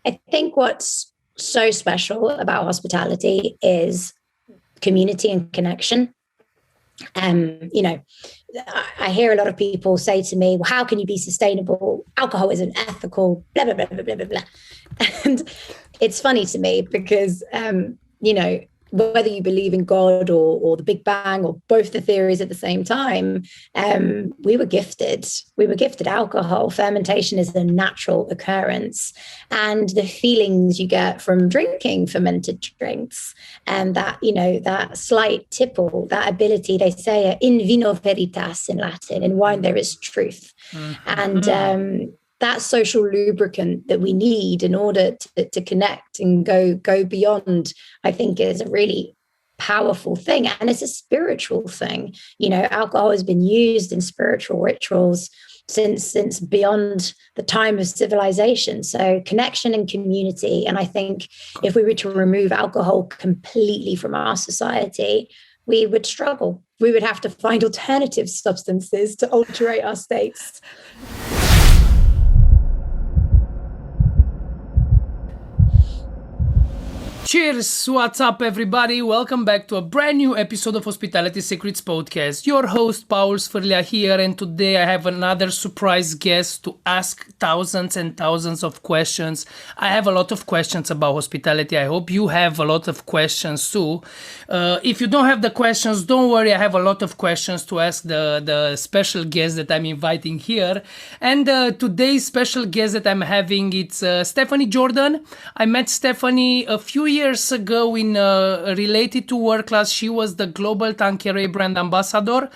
I think what's so special about hospitality is community and connection. You know, I hear a lot of people say to me, well, how can you be sustainable? Alcohol isn't ethical, blah, blah, blah, blah, blah, blah, blah. And it's funny to me because, you know, whether you believe in God or the Big Bang or both the theories at the same time, we were gifted. We were gifted alcohol. Fermentation is a natural occurrence. And the feelings you get from drinking fermented drinks and that, you know, that slight tipple, that ability, they say in vino veritas in Latin, in wine there is truth. Mm-hmm. And that social lubricant that we need in order to connect and go beyond, I think is a really powerful thing. And it's a spiritual thing. You know, alcohol has been used in spiritual rituals since beyond the time of civilization. So connection and community. And I think if we were to remove alcohol completely from our society, we would struggle. We would have to find alternative substances to alterate our states. Cheers! What's up, everybody? Welcome back to a brand new episode of Hospitality Secrets Podcast. Your host, Paul Sferlia here, and today I have another surprise guest to ask thousands and thousands of questions. I have a lot of questions about hospitality. I hope you have a lot of questions too. If you don't have the questions, don't worry. I have a lot of questions to ask the special guest that I'm inviting here. And today's special guest that I'm having, it's Stephanie Jordan. I met Stephanie a few years ago in related to work class. She was the global Tanqueray brand ambassador.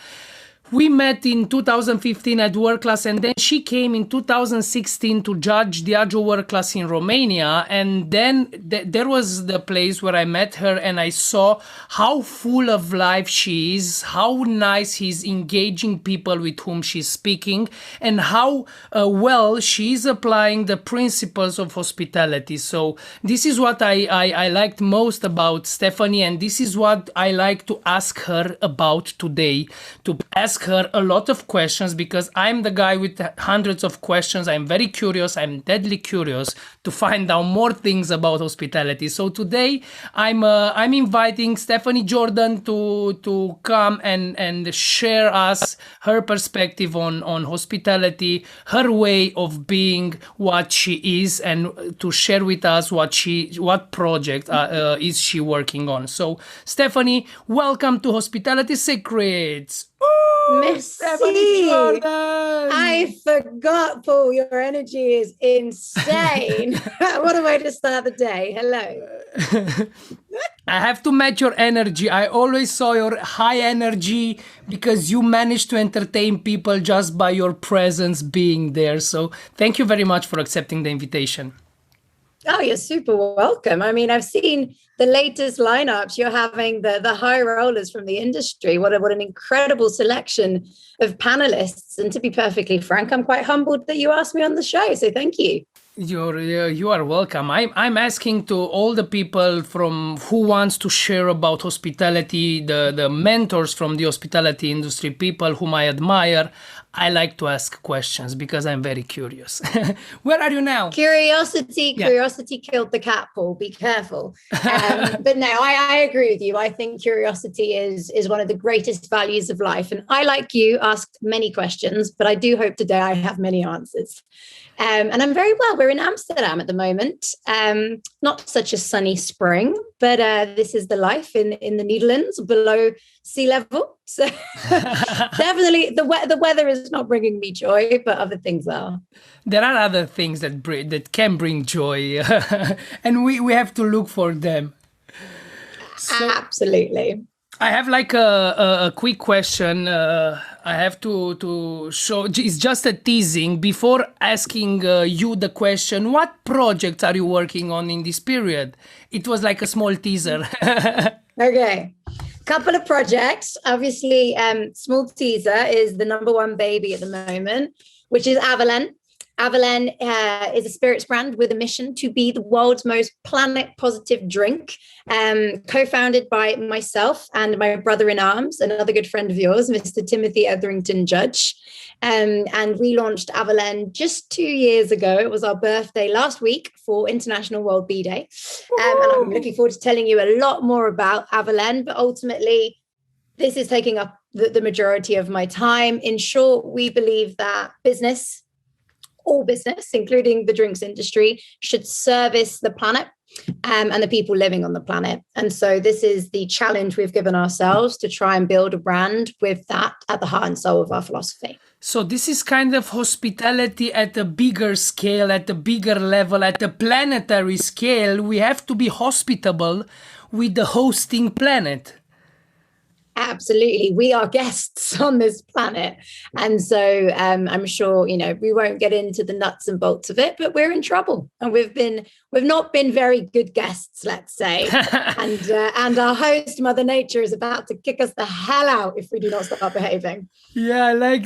We met in 2015 at World Class, and then she came in 2016 to judge Diageo World Class in Romania. And then there was the place where I met her, and I saw how full of life she is, how nice she's engaging people with whom she's speaking, and how well she's applying the principles of hospitality. So this is what I liked most about Stephanie, and this is what I like to ask her about today, to ask her a lot of questions, because I'm the guy with hundreds of questions. I'm very curious. I'm deadly curious to find out more things about hospitality. So today I'm inviting Stephanie Jordan to come and share us her perspective on hospitality, her way of being, what she is, and to share with us what project is she working on. So Stephanie, welcome to Hospitality Secrets. Merci. I forgot, Paul. Your energy is insane. What a way to start the day. Hello. I have to match your energy. I always saw your high energy because you managed to entertain people just by your presence being there. So thank you very much for accepting the invitation. Oh, you're super welcome. I mean, I've seen the latest lineups. You're having the high rollers from the industry. What an incredible selection of panelists. And to be perfectly frank, I'm quite humbled that you asked me on the show. So thank you. You are welcome. I'm asking to all the people from who wants to share about hospitality, the mentors from the hospitality industry, people whom I admire. I like to ask questions because I'm very curious. Where are you now? Curiosity killed the cat, Paul. Be careful. But no, I agree with you. I think curiosity is one of the greatest values of life. And I, like you, ask many questions, but I do hope today I have many answers. And I'm very well. We're in Amsterdam at the moment. Not such a sunny spring, but this is the life in the Netherlands below sea level. So definitely the weather is not bringing me joy, but other things are. There are other things that can bring joy, and we have to look for them. So, absolutely. I have like a quick question. I have to show. It's just a teasing before asking you the question. What projects are you working on in this period? It was like a small teaser. Okay. Couple of projects. Obviously, small teaser is the number one baby at the moment, which is Avalon. Averlaine is a spirits brand with a mission to be the world's most planet-positive drink, co-founded by myself and my brother-in-arms, another good friend of yours, Mr. Timothy Etherington Judge. And we launched Averlaine just 2 years ago. It was our birthday last week for International World Bee Day. And I'm looking forward to telling you a lot more about Averlaine, but ultimately, this is taking up the majority of my time. In short, we believe that all business, including the drinks industry, should service the planet and the people living on the planet. And so this is the challenge we've given ourselves to try and build a brand with that at the heart and soul of our philosophy. So this is kind of hospitality at a bigger scale, at a bigger level, at a planetary scale. We have to be hospitable with the hosting planet. Absolutely. We are guests on this planet. And so I'm sure, we won't get into the nuts and bolts of it, but we're in trouble. And we've not been very good guests, let's say. and our host, Mother Nature, is about to kick us the hell out if we do not start behaving. Yeah, I like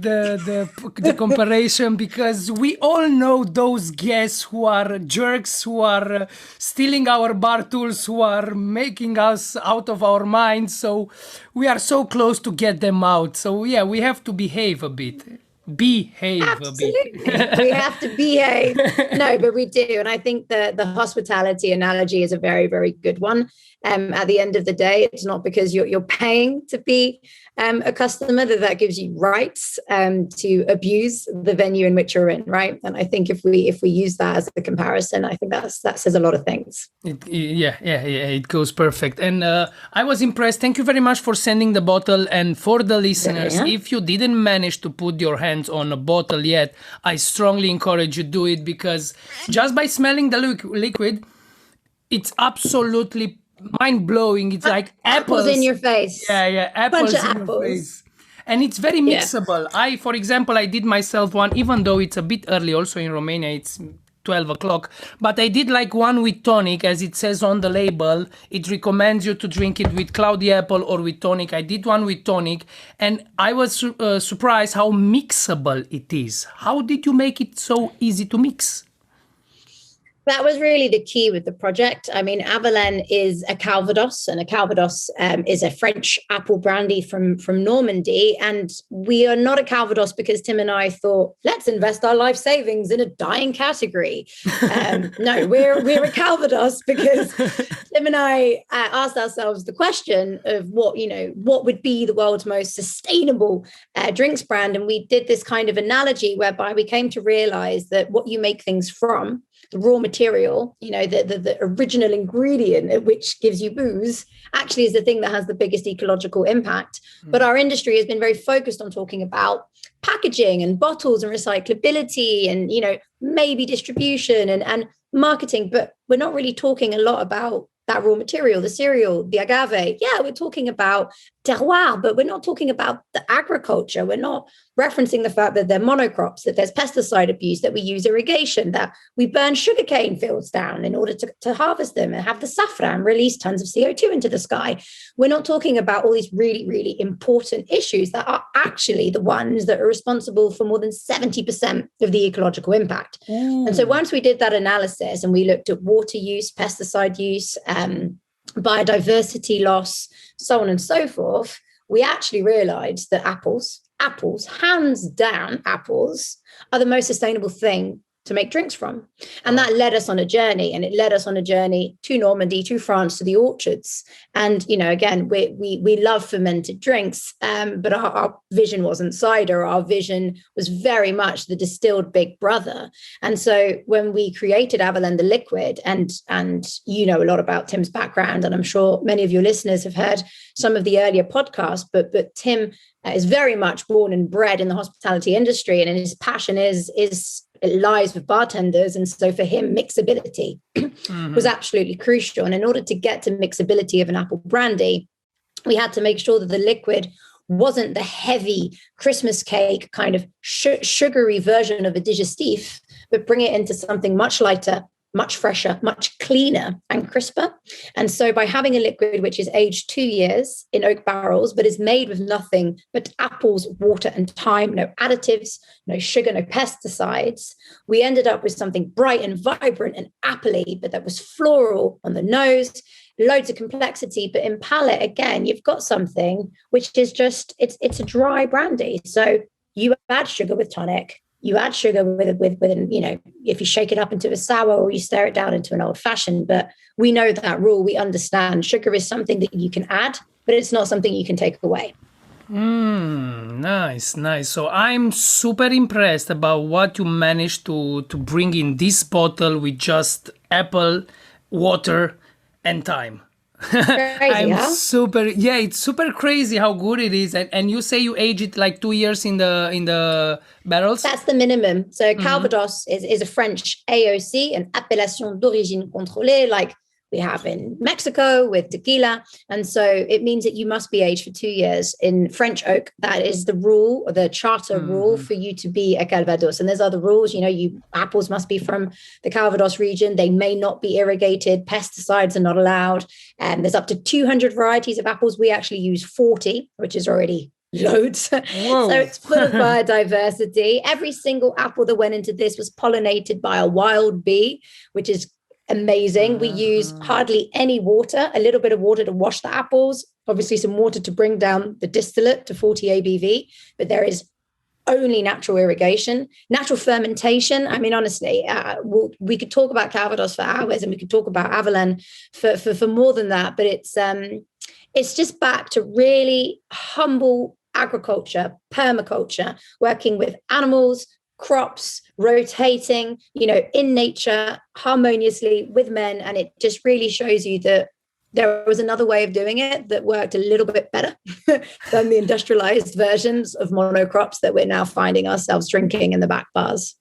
the comparison, because we all know those guests who are jerks, who are stealing our bar tools, who are making us out of our minds. So we are so close to get them out. So yeah, we have to behave a bit. Absolutely. We have to behave. No, but we do. And I think the hospitality analogy is a very, very good one. At the end of the day, it's not because you're paying to be a customer that gives you rights to abuse the venue in which you're in, right? And I think if we use that as a comparison, I think that says a lot of things. It goes perfect. And I was impressed. Thank you very much for sending the bottle. And for the listeners, if you didn't manage to put your hands on a bottle yet, I strongly encourage you to do it, because just by smelling the liquid, it's absolutely mind-blowing. It's like apples in your face. Apples in your face. And it's very mixable. For example, I did myself one, even though it's a bit early also in Romania, it's 12 o'clock, but I did like one with tonic, as it says on the label. It recommends you to drink it with cloudy apple or with tonic. I did one with tonic, and I was surprised how mixable it is. How did you make it so easy to mix? That was really the key with the project. I mean, Averlaine is a Calvados, and a Calvados is a French apple brandy from Normandy. And we are not a Calvados because Tim and I thought, let's invest our life savings in a dying category. No, we're a Calvados because Tim and I asked ourselves the question of what would be the world's most sustainable drinks brand. And we did this kind of analogy whereby we came to realize that what you make things from, the raw material, the original ingredient which gives you booze, actually is the thing that has the biggest ecological impact. But our industry has been very focused on talking about packaging and bottles and recyclability and, maybe distribution and marketing. But we're not really talking a lot about that raw material, the cereal, the agave. Yeah, we're talking about terroir, but we're not talking about the agriculture. We're not referencing the fact that they're monocrops, that there's pesticide abuse, that we use irrigation, that we burn sugarcane fields down in order to harvest them and have the saffron release tons of CO2 into the sky. We're not talking about all these really, really important issues that are actually the ones that are responsible for more than 70% of the ecological impact. And so once we did that analysis and we looked at water use, pesticide use, biodiversity loss, so on and so forth, we actually realized that apples, hands down, apples are the most sustainable thing to make drinks from. And that led us on a journey, and it led us on a journey to Normandy, to France, to the orchards. And, again, we love fermented drinks, but our vision wasn't cider. Our vision was very much the distilled big brother. And so when we created Averlaine, the liquid, and a lot about Tim's background, and I'm sure many of your listeners have heard some of the earlier podcasts, but Tim is very much born and bred in the hospitality industry, and his passion it lies with bartenders. And so for him, mixability was absolutely crucial. And in order to get to mixability of an apple brandy, we had to make sure that the liquid wasn't the heavy Christmas cake kind of sugary version of a digestif, but bring it into something much lighter, much fresher, much cleaner and crisper. And so by having a liquid which is aged 2 years in oak barrels, but is made with nothing but apples, water, and thyme, no additives, no sugar, no pesticides, we ended up with something bright and vibrant and appley, but that was floral on the nose, loads of complexity. But in palate, again, you've got something which is just, it's a dry brandy. So you add sugar with tonic, you add sugar with if you shake it up into a sour or you stir it down into an old fashioned. But we know that rule. We understand sugar is something that you can add, but it's not something you can take away. Nice. So I'm super impressed about what you managed to bring in this bottle with just apple, water, and thyme. Crazy, it's super crazy how good it is. And you say you age it like 2 years in the barrels? That's the minimum. So Calvados is a French AOC, an appellation d'origine contrôlée, like we have in Mexico with tequila. And so it means that you must be aged for 2 years in French oak. That is the rule, or the charter rule, for you to be a Calvados. And there's other rules, apples must be from the Calvados region. They may not be irrigated. Pesticides are not allowed. And there's up to 200 varieties of apples. We actually use 40, which is already loads. Whoa. So it's full of biodiversity. Every single apple that went into this was pollinated by a wild bee, which is amazing. We use hardly any water, a little bit of water to wash the apples, obviously some water to bring down the distillate to 40 ABV, but there is only natural irrigation, natural fermentation. I mean, honestly, we could talk about Calvados for hours, and we could talk about Avalon for more than that, but it's just back to really humble agriculture, permaculture, working with animals, crops, rotating, in nature, harmoniously with men. And it just really shows you that there was another way of doing it that worked a little bit better than the industrialized versions of monocrops that we're now finding ourselves drinking in the back bars.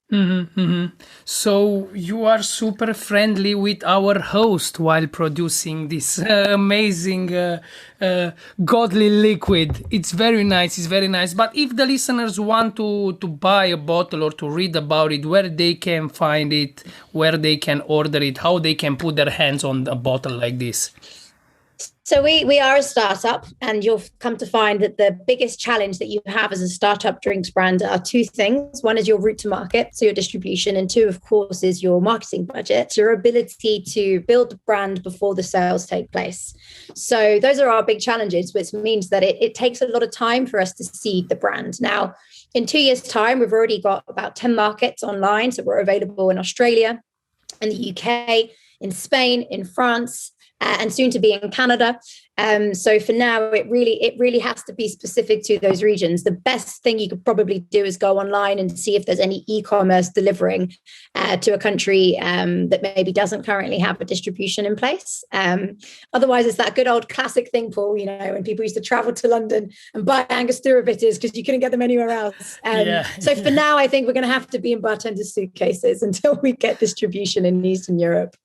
So you are super friendly with our host while producing this amazing godly liquid. It's very nice. But if the listeners want to buy a bottle or to read about it, where they can find it, where they can order it, how they can put their hands on a bottle like this? So we are a startup, and you'll come to find that the biggest challenge that you have as a startup drinks brand are two things. One is your route to market, so your distribution, and two, of course, is your marketing budget, your ability to build the brand before the sales take place. So those are our big challenges, which means that it takes a lot of time for us to seed the brand. Now, in 2 years' time, we've already got about 10 markets online. So we're available in Australia, in the UK, in Spain, in France, and soon to be in Canada. So for now, it really has to be specific to those regions. The best thing you could probably do is go online and see if there's any e-commerce delivering to a country that maybe doesn't currently have a distribution in place. Otherwise, it's that good old classic thing, Paul, when people used to travel to London and buy Angostura bitters because you couldn't get them anywhere else. So for now, I think we're going to have to be in bartenders' suitcases until we get distribution in Eastern Europe.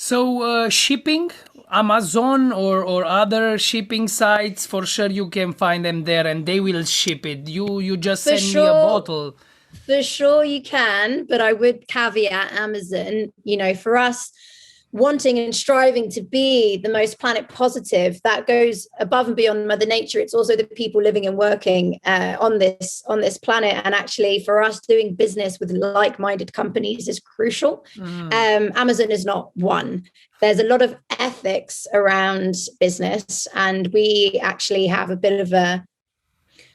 So shipping, Amazon or other shipping sites, for sure you can find them there and they will ship it. You just send me a bottle. For sure you can, but I would caveat Amazon, for us wanting and striving to be the most planet positive, that goes above and beyond Mother Nature. It's also the people living and working on this planet. And actually for us, doing business with like-minded companies is crucial. Amazon is not one. There's a lot of ethics around business, and we actually have a bit of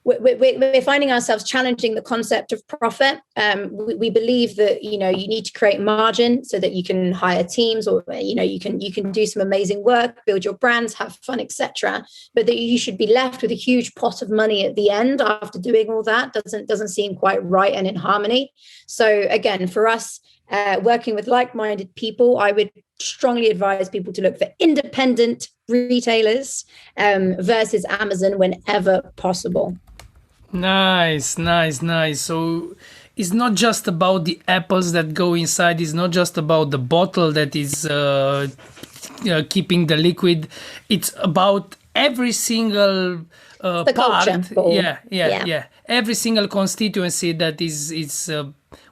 we're finding ourselves challenging the concept of profit. We believe that, you need to create margin so that you can hire teams, or, you can do some amazing work, build your brands, have fun, etc. But that you should be left with a huge pot of money at the end after doing all that doesn't seem quite right and in harmony. So again, for us, working with like-minded people, I would strongly advise people to look for independent retailers versus Amazon whenever possible. Nice. So it's not just about the apples that go inside. It's not just about the bottle that is keeping the liquid. It's about every single the part. Culture. Yeah. Every single constituency that is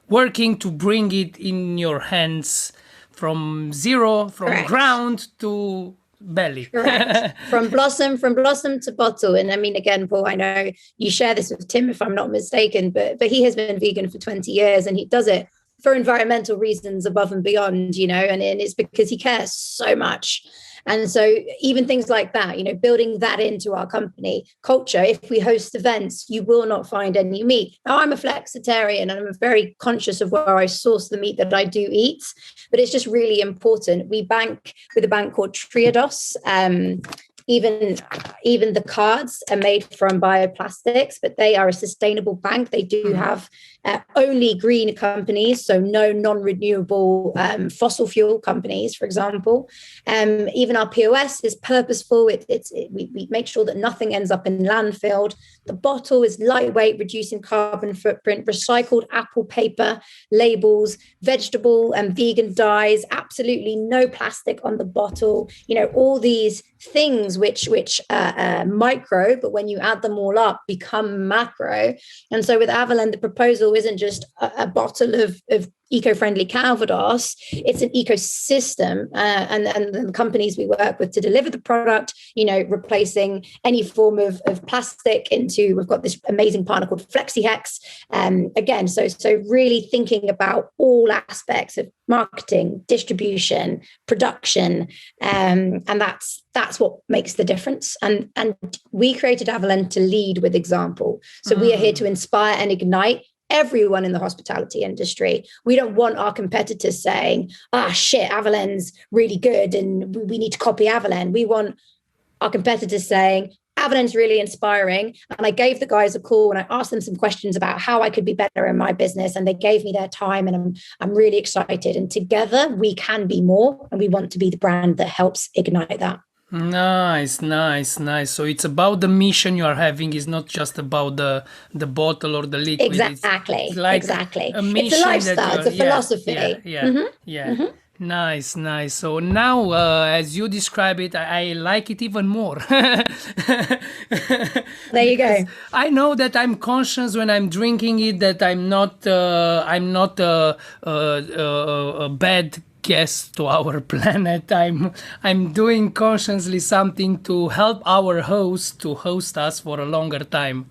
working to bring it in your hands from zero, from Correct. ground to belly. Correct. From blossom to bottle. And I mean, again, Paul, I know you share this with Tim, if I'm not mistaken, but he has been vegan for 20 years and he does it for environmental reasons above and beyond, and it's because he cares so much. And so even things like that, building that into our company culture, if we host events, you will not find any meat. Now, I'm a flexitarian and I'm very conscious of where I source the meat that I do eat, but it's just really important. We bank with a bank called Triodos. Even the cards are made from bioplastics, but they are a sustainable bank. They do have only green companies, so no non-renewable fossil fuel companies, for example. Even our POS is purposeful. We make sure that nothing ends up in landfill. The bottle is lightweight, reducing carbon footprint, recycled apple paper, labels, vegetable and vegan dyes, absolutely no plastic on the bottle. All these things which micro, but when you add them all up, become macro. And so with Avalon, the proposal isn't just a bottle of eco-friendly Calvados, it's an ecosystem, and the companies we work with to deliver the product, replacing any form of plastic into, we've got this amazing partner called FlexiHex. Again, so really thinking about all aspects of marketing, distribution, production, and that's what makes the difference. And we created Avalon to lead with example. So we are here to inspire and ignite everyone in the hospitality industry. We don't want our competitors saying, shit, Avalon's really good and we need to copy Avalon. We want our competitors saying, Avalon's really inspiring. And I gave the guys a call and I asked them some questions about how I could be better in my business. And they gave me their time and I'm really excited. And together we can be more, and we want to be the brand that helps ignite that. Nice. So it's about the mission you are having. It's not just about the bottle or the liquid. Exactly. It's like exactly. A mission. It's a lifestyle. It's a philosophy. Yeah. Nice. So now, as you describe it, I like it even more. There you go. I know that I'm conscious when I'm drinking it, that I'm not a bad guest to our planet. I'm doing consciously something to help our host to host us for a longer time.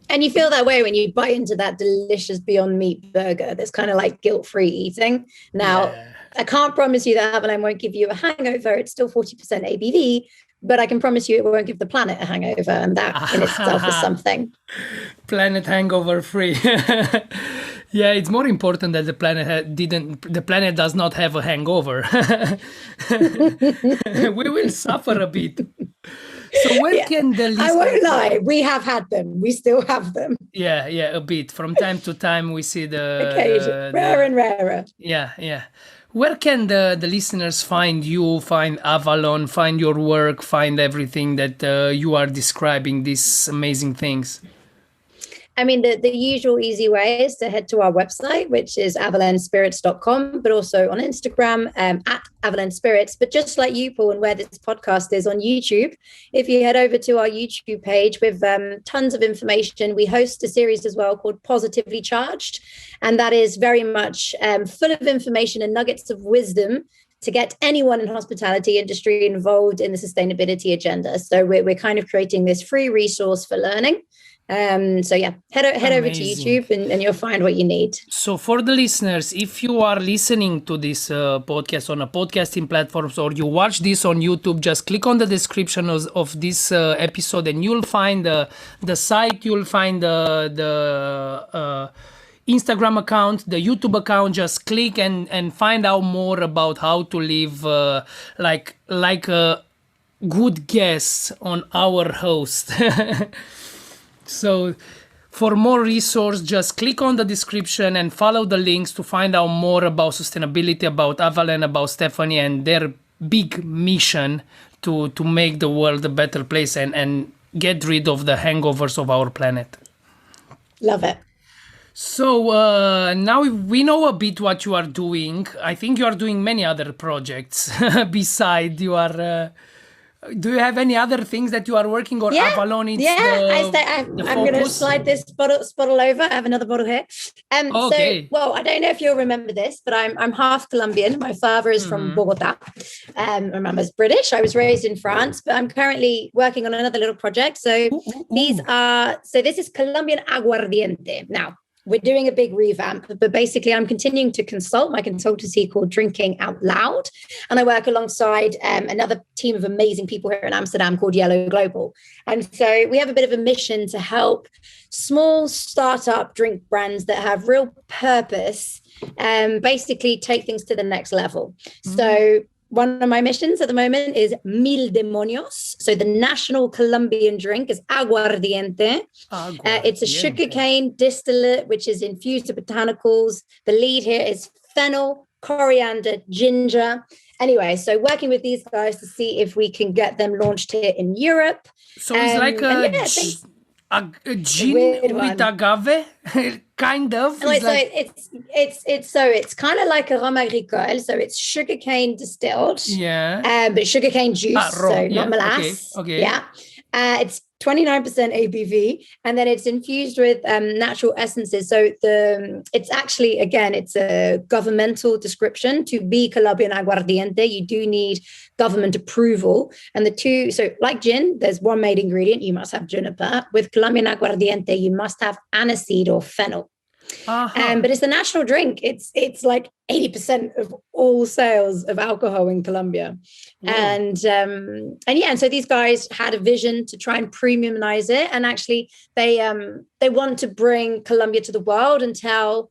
And you feel that way when you bite into that delicious Beyond Meat burger. That's kind of like guilt-free eating. Now, I can't promise you that Avalon won't give you a hangover. It's still 40% ABV, but I can promise you it won't give the planet a hangover, and that in itself is something. Planet hangover free. Yeah, it's more important that the planet does not have a hangover. We will suffer a bit. So where can the listeners... I won't lie, we have had them. We still have them. Yeah, a bit. From time to time we see the... Occasion, rare and rarer. Yeah. Where can the listeners find you, find Avalon, find your work, find everything that you are describing, these amazing things? I mean, the usual easy way is to head to our website, which is avalonspirits.com, but also on Instagram at Avalon Spirits. But just like you, Paul, and where this podcast is on YouTube, if you head over to our YouTube page with tons of information, we host a series as well called Positively Charged. And that is very much full of information and nuggets of wisdom to get anyone in hospitality industry involved in the sustainability agenda. So we're kind of creating this free resource for learning. So yeah, head over to YouTube and you'll find what you need. So for the listeners, if you are listening to this podcast on a podcasting platforms or you watch this on YouTube, just click on the description of this episode and you'll find the site, you'll find the Instagram account, the YouTube account. Just click and find out more about how to live like a good guest on our host. So for more resource, just click on the description and follow the links to find out more about sustainability, about Avalon, about Stephanie and their big mission to make the world a better place and get rid of the hangovers of our planet. Love it. So now we know a bit what you are doing. I think you are doing many other projects beside you are... Do you have any other things that you are working on? Avalon, it's I'm going to slide this bottle over. I have another bottle here. Okay. So, well, I don't know if you'll remember this, but I'm half Colombian. My father is from Bogota. My mum is British. I was raised in France, but I'm currently working on another little project. So this is Colombian aguardiente. Now, we're doing a big revamp, but basically I'm continuing to consult my consultancy called Drinking Out Loud. And I work alongside another team of amazing people here in Amsterdam called Yellow Global. And so we have a bit of a mission to help small startup drink brands that have real purpose basically take things to the next level. So one of my missions at the moment is Mil Demonios. So the national Colombian drink is aguardiente. It's a sugarcane distillate, which is infused with botanicals. The lead here is fennel, coriander, ginger. Anyway, so working with these guys to see if we can get them launched here in Europe. So it's like a gin with agave, kind of. It's kind of like a rhum agricole. So it's sugarcane distilled. Yeah. But sugarcane juice, so not molasses. Okay. Yeah. It's 29% ABV, and then it's infused with natural essences. So it's actually, again, it's a governmental description. To be Colombian aguardiente, you do need government approval. And so like gin, there's one main ingredient, you must have juniper. With Colombian aguardiente, you must have aniseed or fennel. But it's the national drink. It's like 80% of all sales of alcohol in Colombia. And so these guys had a vision to try and premiumize it. And actually they want to bring Colombia to the world and tell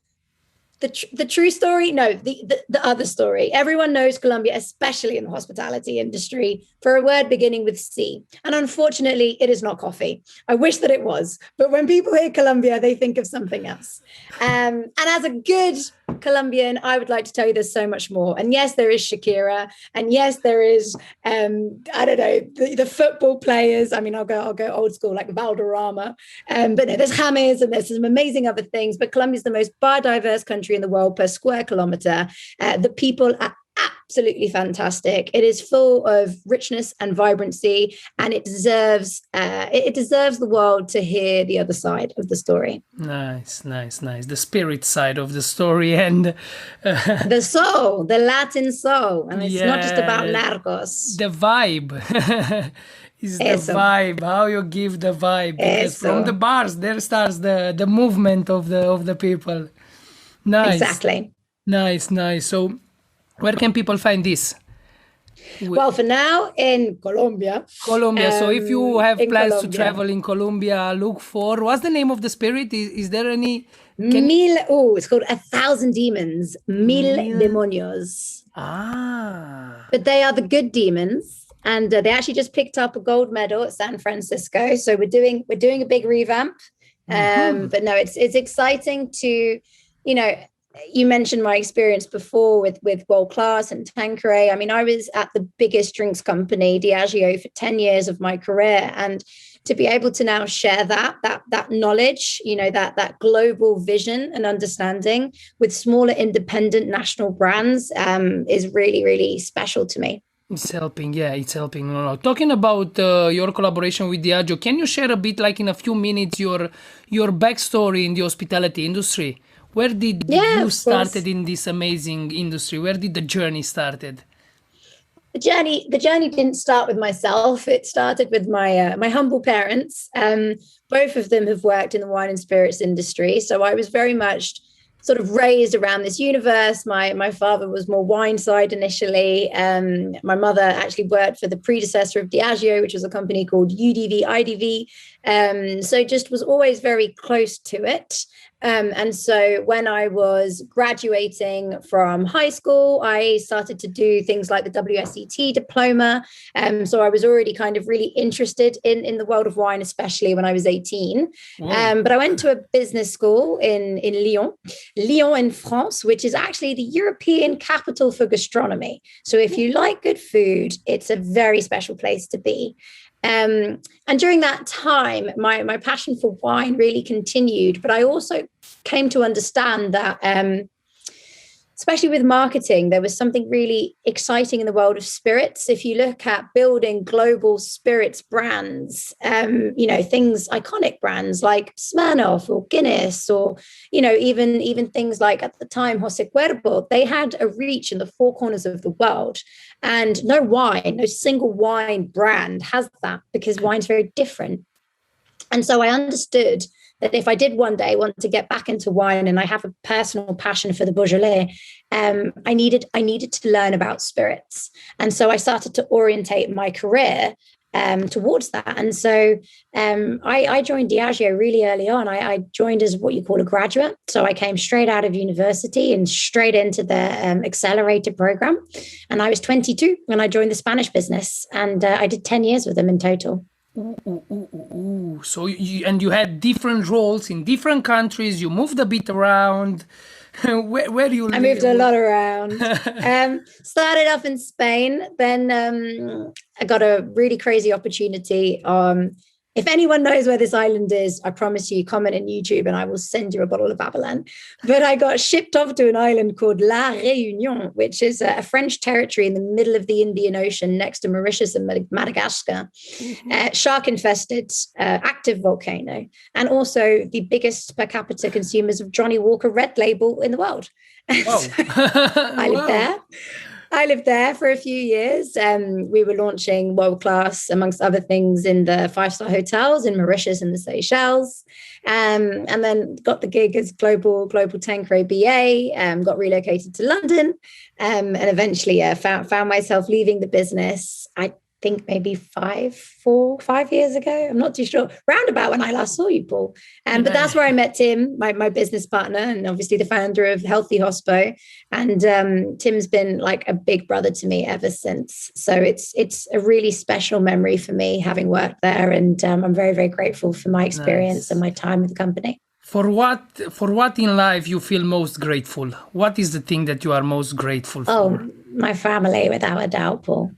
the true story. No, the other story. Everyone knows Colombia, especially in the hospitality industry, for a word beginning with C. And unfortunately, it is not coffee. I wish that it was. But when people hear Colombia, they think of something else. And as a good Colombian, I would like to tell you there's so much more. And yes, there is Shakira. And yes, there is, the football players. I mean, I'll go old school, like Valderrama. But no, there's James and there's some amazing other things. But Colombia is the most biodiverse country in the world per square kilometer. The people are absolutely fantastic. It is full of richness and vibrancy, and it deserves the world to hear the other side of the story. Nice. The spirit side of the story and the soul, the Latin soul, and it's not just about Narcos. The vibe. Is the vibe, how you give the vibe. Because from the bars, there starts the movement of the people. Nice. Exactly. Nice. So where can people find this? Well, for now, in Colombia. So if you have plans to travel in Colombia, look for, what's the name of the spirit? Is there any? It's called 1,000 demons. Mil demonios. But they are the good demons. And they actually just picked up a gold medal at San Francisco. So we're doing a big revamp. But no, it's exciting to, you mentioned my experience before with World Class and Tanqueray. I mean, I was at the biggest drinks company, Diageo, for 10 years of my career. And to be able to now share that knowledge, that global vision and understanding with smaller independent national brands is really, really special to me. It's helping a lot. Talking about your collaboration with Diageo, can you share a bit, like in a few minutes, your backstory in the hospitality industry? Where did you started in this amazing industry? Where did the journey started? The journey didn't start with myself. It started with my humble parents. Both of them have worked in the wine and spirits industry. So I was very much sort of raised around this universe. My father was more wine side initially. My mother actually worked for the predecessor of Diageo, which was a company called UDV, IDV. So just was always very close to it. And so when I was graduating from high school, I started to do things like the WSET diploma. So I was already kind of really interested in the world of wine, especially when I was 18. But I went to a business school in Lyon in France, which is actually the European capital for gastronomy. So if you like good food, it's a very special place to be. And during that time, my passion for wine really continued. But I also came to understand that especially with marketing, there was something really exciting in the world of spirits. If you look at building global spirits brands, things, iconic brands like Smirnoff or Guinness, or, even things like at the time, Jose Cuervo, they had a reach in the four corners of the world. And no single wine brand has that, because wine's very different. And so I understood that if I did one day want to get back into wine, and I have a personal passion for the Beaujolais, I needed to learn about spirits. And so I started to orientate my career towards that. And so I joined Diageo really early on. I joined as what you call a graduate. So I came straight out of university and straight into the accelerator program. And I was 22 when I joined the Spanish business. And I did 10 years with them in total. So you had different roles in different countries. You moved a bit around. Where do you live? I moved a lot around. Started off in Spain. Then I got a really crazy opportunity. If anyone knows where this island is, I promise you, comment in YouTube and I will send you a bottle of Avalon. But I got shipped off to an island called La Réunion, which is a French territory in the middle of the Indian Ocean next to Mauritius and Madagascar. Shark-infested, active volcano, and also the biggest per capita consumers of Johnny Walker Red Label in the world. Wow. So I lived there for a few years. We were launching world class, amongst other things, in the 5-star hotels in Mauritius and the Seychelles. And then got the gig as global Tanqueray BA, got relocated to London, and eventually found myself leaving the business. I think maybe 5 years ago. I'm not too sure. Roundabout when I last saw you, Paul. But that's where I met Tim, my business partner, and obviously the founder of Healthy Hospo. And Tim's been like a big brother to me ever since. So it's a really special memory for me, having worked there. And I'm very, very grateful for my experience and my time with the company. For what in life you feel most grateful? What is the thing that you are most grateful for? Oh, my family, without a doubt, Paul.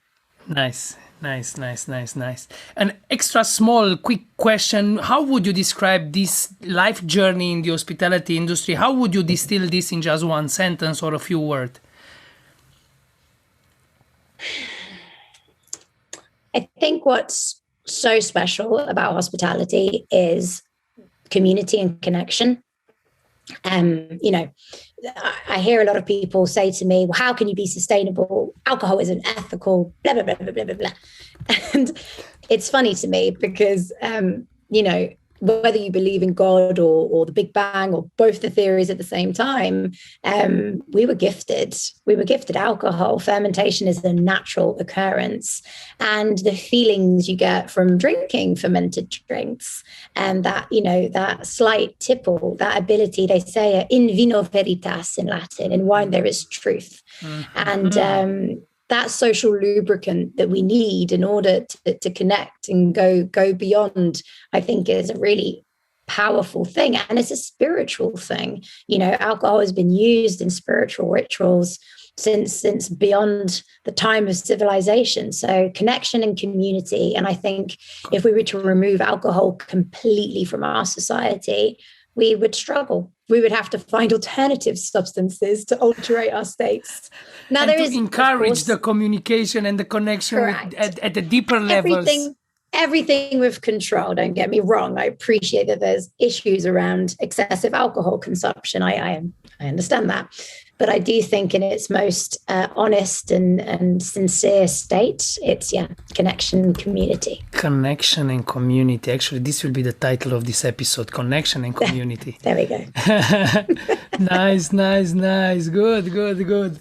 Nice. An extra small, quick question. How would you describe this life journey in the hospitality industry? How would you distill this in just one sentence or a few words? I think what's so special about hospitality is community and connection. I hear a lot of people say to me, well, how can you be sustainable? Alcohol isn't ethical, blah, blah, blah, blah, blah, blah, blah. And it's funny to me because, whether you believe in God or the Big Bang or both the theories at the same time, we were gifted alcohol. Fermentation is a natural occurrence. And the feelings you get from drinking fermented drinks, and that slight tipple, that ability, they say in vino veritas in Latin, in wine there is truth. Mm-hmm. And that social lubricant that we need in order to connect and go beyond, I think, is a really powerful thing. And it's a spiritual thing. Alcohol has been used in spiritual rituals since beyond the time of civilization. So connection and community. And I think if we were to remove alcohol completely from our society, we would struggle. We would have to find alternative substances to alterate our states. Now, and there is encourage the communication and the connection at the deeper levels. Everything with control. Don't get me wrong. I appreciate that there's issues around excessive alcohol consumption. I understand that. But I do think in its most honest and sincere state, it's, connection and community. Connection and community. Actually, this will be the title of this episode, Connection and Community. There we go. Nice. Good.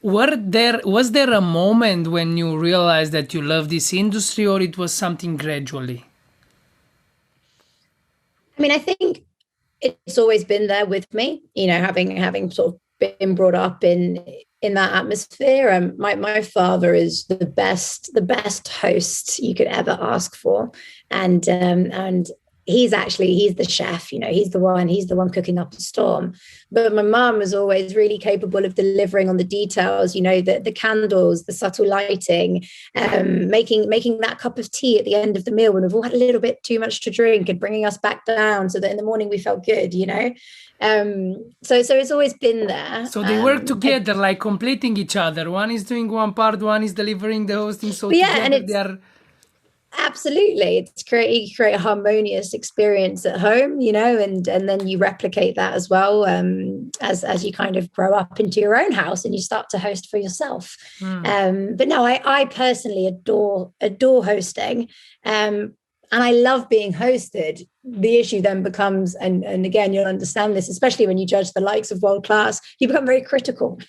Was there a moment when you realized that you love this industry, or it was something gradually? I mean, I think it's always been there with me, having sort of been brought up in that atmosphere. My father is the best host you could ever ask for, and he's the chef, he's the one cooking up a storm. But my mum was always really capable of delivering on the details, the candles, the subtle lighting, making that cup of tea at the end of the meal when we've all had a little bit too much to drink, and bringing us back down so that in the morning we felt good. So it's always been there. So they work together, like completing each other. One is doing one part, one is delivering the hosting. So together they are. Absolutely. It's create a harmonious experience at home, and then you replicate that as well, as you kind of grow up into your own house and you start to host for yourself. But no, I personally adore hosting. And I love being hosted. The issue then becomes, and again, you'll understand this, especially when you judge the likes of world class, you become very critical.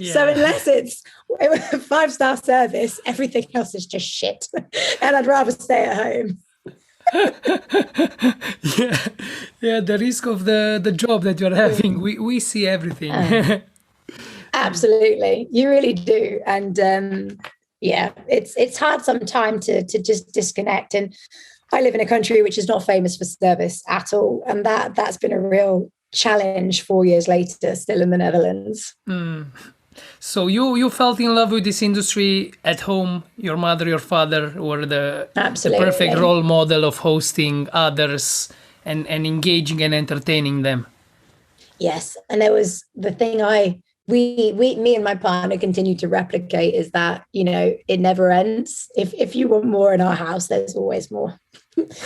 So unless it's a 5-star service, everything else is just shit. And I'd rather stay at home. Yeah, the risk of the job that you're having, we see everything. Absolutely, you really do. And it's hard sometimes to just disconnect. And I live in a country which is not famous for service at all, and that's been a real challenge 4 years later, still in the Netherlands. So you fell in love with this industry at home. Your mother, your father were the perfect role model of hosting others and engaging and entertaining them. Yes, and there was the thing me and my partner continue to replicate is that, it never ends. If you want more in our house, there's always more.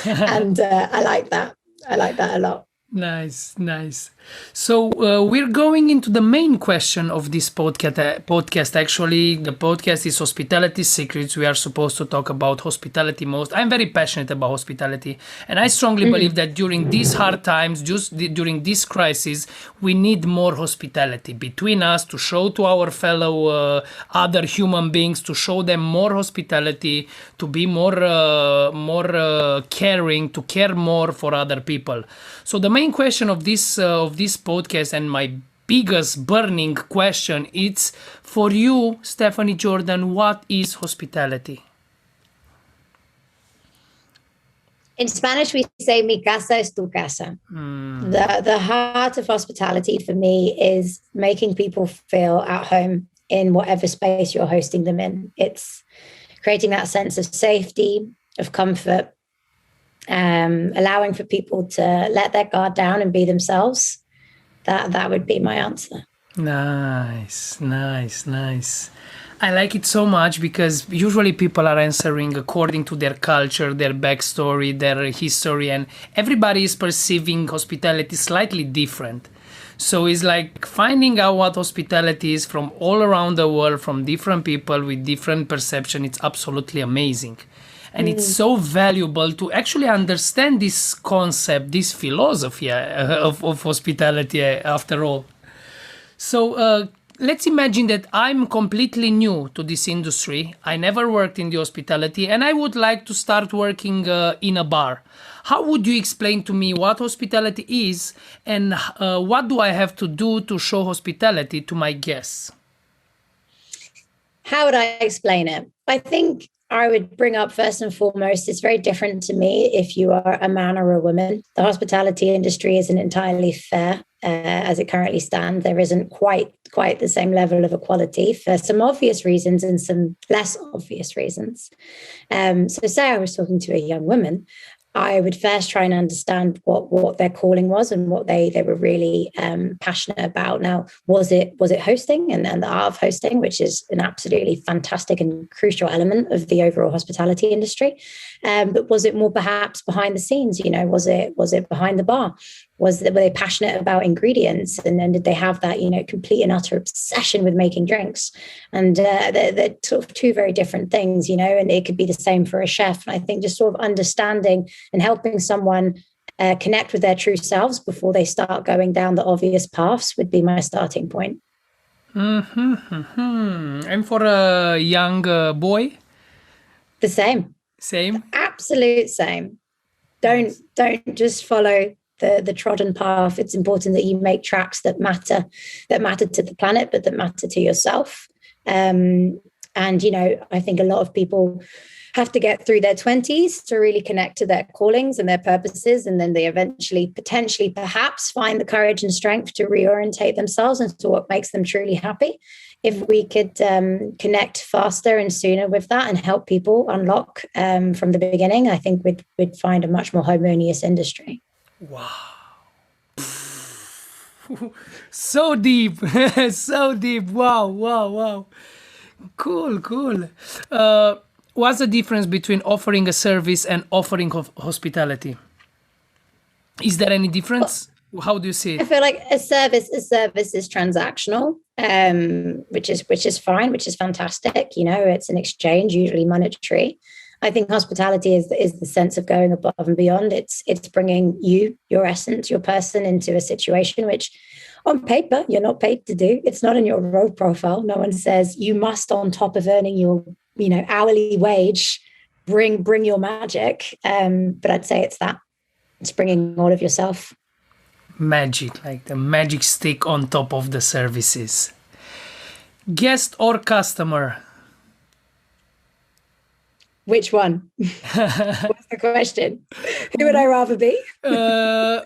And I like that a lot. Nice. So we're going into the main question of this podcast. Actually, the podcast is Hospitality Secrets. We are supposed to talk about hospitality most. I'm very passionate about hospitality. And I strongly believe that during these hard times, during this crisis, we need more hospitality between us to show to our fellow other human beings, to show them more hospitality, to be more caring, to care more for other people. So the main question of this podcast, and my biggest burning question, it's for you, Stephanie Jordan, what is hospitality? In Spanish, we say mi casa es tu casa. The heart of hospitality for me is making people feel at home in whatever space you're hosting them in. It's creating that sense of safety, of comfort, allowing for people to let their guard down and be themselves. That would be my answer. Nice. I like it so much because usually people are answering according to their culture, their backstory, their history, and everybody is perceiving hospitality slightly different. So it's like finding out what hospitality is from all around the world, from different people with different perception. It's absolutely amazing. And it's so valuable to actually understand this concept, this philosophy of hospitality after all. So let's imagine that I'm completely new to this industry. I never worked in the hospitality and I would like to start working in a bar. How would you explain to me what hospitality is and what do I have to do to show hospitality to my guests? How would I explain it? I think I would bring up first and foremost, it's very different to me if you are a man or a woman. The hospitality industry isn't entirely fair as it currently stands. There isn't quite the same level of equality for some obvious reasons and some less obvious reasons. So say I was talking to a young woman, I would first try and understand what their calling was and what they were really passionate about. Now, was it hosting and the art of hosting, which is an absolutely fantastic and crucial element of the overall hospitality industry? But was it more perhaps behind the scenes? Was it behind the bar? Were they passionate about ingredients? And then did they have that, complete and utter obsession with making drinks? And they're sort of two very different things, and it could be the same for a chef. And I think just sort of understanding and helping someone connect with their true selves before they start going down the obvious paths would be my starting point. And for a young boy? The same. Same? The absolute same. Don't just follow the trodden path. It's important that you make tracks that matter to the planet, but that matter to yourself. And I think a lot of people have to get through their 20s to really connect to their callings and their purposes. And then they eventually, potentially, perhaps find the courage and strength to reorientate themselves into what makes them truly happy. If we could connect faster and sooner with that and help people unlock from the beginning, I think we'd find a much more harmonious industry. Wow. So deep. So deep. Wow. Cool. What's the difference between offering a service and offering hospitality? Is there any difference? How do you see it? I feel like a service is transactional, which is fine, which is fantastic. It's an exchange, usually monetary. I think hospitality is the sense of going above and beyond. It's bringing you, your essence, your person into a situation which on paper you're not paid to do. It's not in your role profile. No one says you must, on top of earning your hourly wage, bring your magic. But I'd say it's bringing all of yourself. Magic, like the magic stick on top of the services. Guest or customer? Which one? What's the question? Who would I rather be? How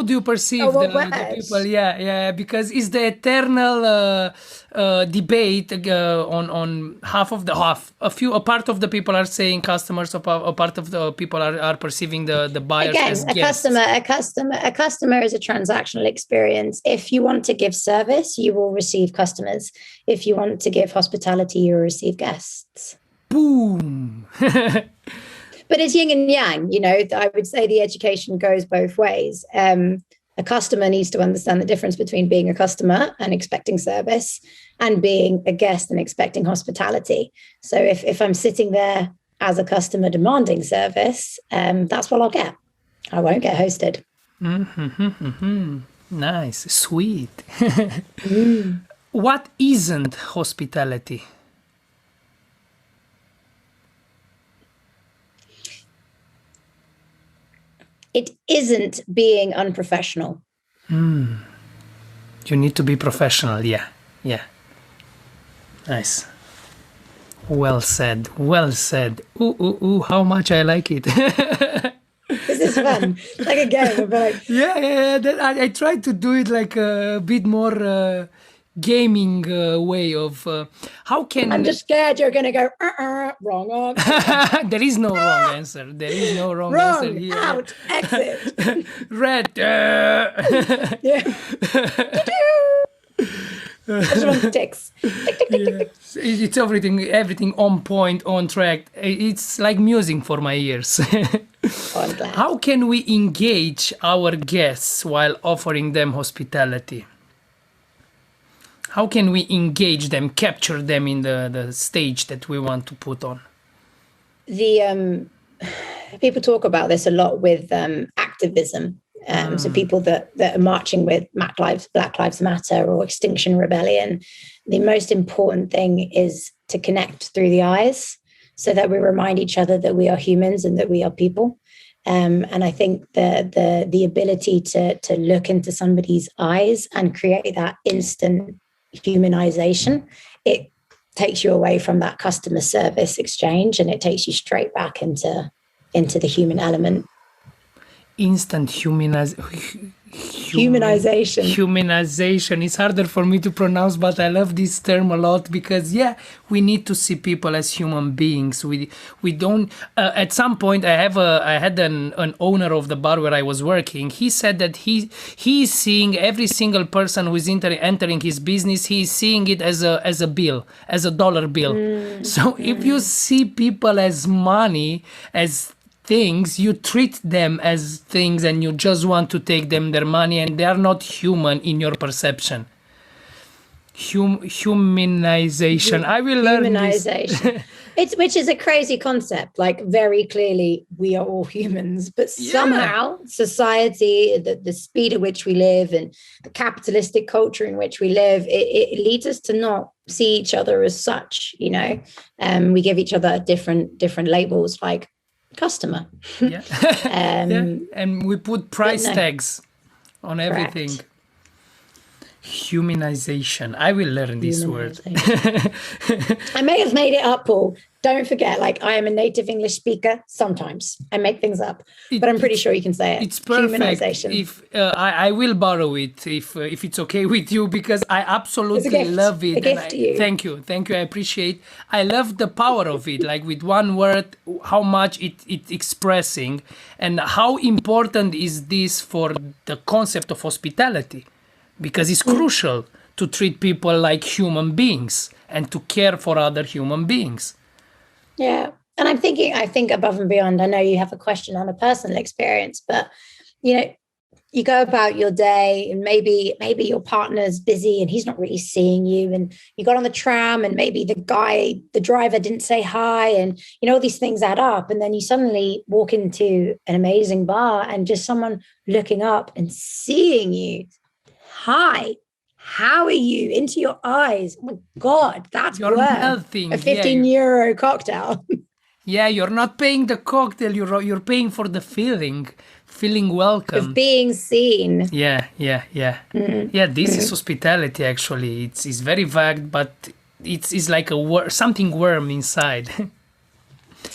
do you perceive the people? Yeah. Because it's the eternal debate on half. A part of the people are saying customers, a part of the people are perceiving the buyers as guests. A customer is a transactional experience. If you want to give service, you will receive customers. If you want to give hospitality, you will receive guests. Boom. But it's yin and yang. I would say the education goes both ways. A customer needs to understand the difference between being a customer and expecting service and being a guest and expecting hospitality. So if I'm sitting there as a customer demanding service, that's what I'll get. I won't get hosted. Nice. Sweet. What isn't hospitality? It isn't being unprofessional. You need to be professional. Yeah. Nice. Well said. Ooh, how much I like it. This is fun. Like a game. Yeah. I tried to do it like a bit more gaming way of how can... I'm just scared you're going to go, wrong answer. There is no wrong answer. There is no wrong answer here. Out, exit. Red. Yeah. That's one ticks. Tick. It's everything on point, on track. It's like music for my ears. I'm glad. How can we engage our guests while offering them hospitality? How can we engage them, capture them in the stage that we want to put on? People talk about this a lot with activism. So people that are marching with Black Lives Matter or Extinction Rebellion. The most important thing is to connect through the eyes so that we remind each other that we are humans and that we are people. And I think the ability to look into somebody's eyes and create that instant humanization, it takes you away from that customer service exchange and it takes you straight back into the human element. Instant humanization. Humanization. It's harder for me to pronounce, but I love this term a lot because we need to see people as human beings. We don't. At some point, I had an owner of the bar where I was working. He said that he is seeing every single person who is entering his business. He is seeing it as a bill, as a dollar bill. So if you see people as money, as things, you treat them as things and you just want to take them their money and they are not human in your perception. Humanization. I will learn this. Which is a crazy concept. Like very clearly we are all humans, but somehow society, the speed at which we live and the capitalistic culture in which we live, it leads us to not see each other as such, we give each other different labels like customer. And we put price tags on everything. Correct. Humanization. I will learn this word. I may have made it up, Paul. Don't forget, like, I am a native English speaker. Sometimes I make things up, but I'm pretty sure you can say it. It's perfect. Humanization. If I will borrow it if it's okay with you, because I absolutely love it. A gift to you. Thank you. I appreciate. I love the power of it. Like, with one word, how much it's expressing, and how important is this for the concept of hospitality, because it's crucial to treat people like human beings and to care for other human beings. Yeah. And I think above and beyond, I know you have a question on a personal experience, but, you go about your day and maybe your partner's busy and he's not really seeing you. And you got on the tram and maybe the driver didn't say hi, and, all these things add up. And then you suddenly walk into an amazing bar and just someone looking up and seeing you. Hi. How are you? Into your eyes. Oh my God, that's You're worth melting. a 15 euro cocktail. Yeah, you're not paying the cocktail. You're paying for the feeling welcome. Of being seen. Yeah. Mm-hmm. Yeah, this is hospitality, actually. It's very vague, but it's like something warm inside.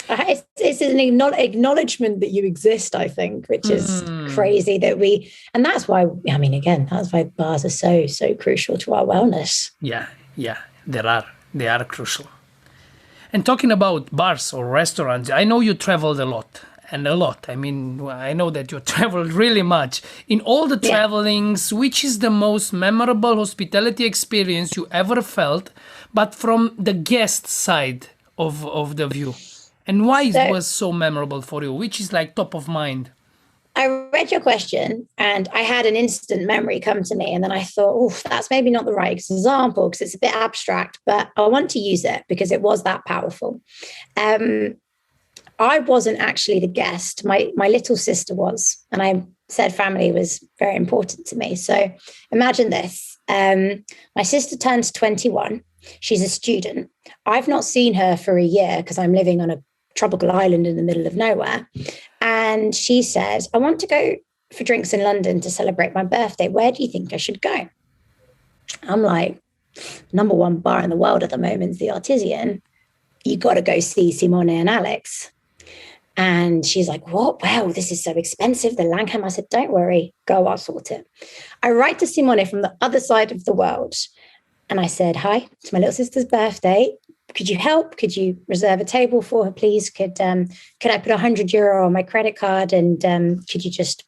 It's an acknowledgement that you exist, I think, which is crazy and that's why, that's why bars are so crucial to our wellness. Yeah, they are crucial. And talking about bars or restaurants, I know you traveled a lot. I know that you traveled really much. In all the travelings, which is the most memorable hospitality experience you ever felt, but from the guest side of the view? And why it was so memorable for you? Which is like top of mind? I read your question and I had an instant memory come to me. And then I thought, that's maybe not the right example because it's a bit abstract, but I want to use it because it was that powerful. I wasn't actually the guest. My little sister was. And I said family was very important to me. So imagine this. My sister turns 21. She's a student. I've not seen her for a year because I'm living on a tropical island in the middle of nowhere. And she says, I want to go for drinks in London to celebrate my birthday. Where do you think I should go? I'm like, number one bar in the world at the moment is the Artisan. You got to go see Simone and Alex. And she's like, what? Wow, this is so expensive. The Langham. I said, don't worry, go, I'll sort it. I write to Simone from the other side of the world. And I said, hi, it's my little sister's birthday. Could you help? Could you reserve a table for her, please? Could I put €100 on my credit card? And could you just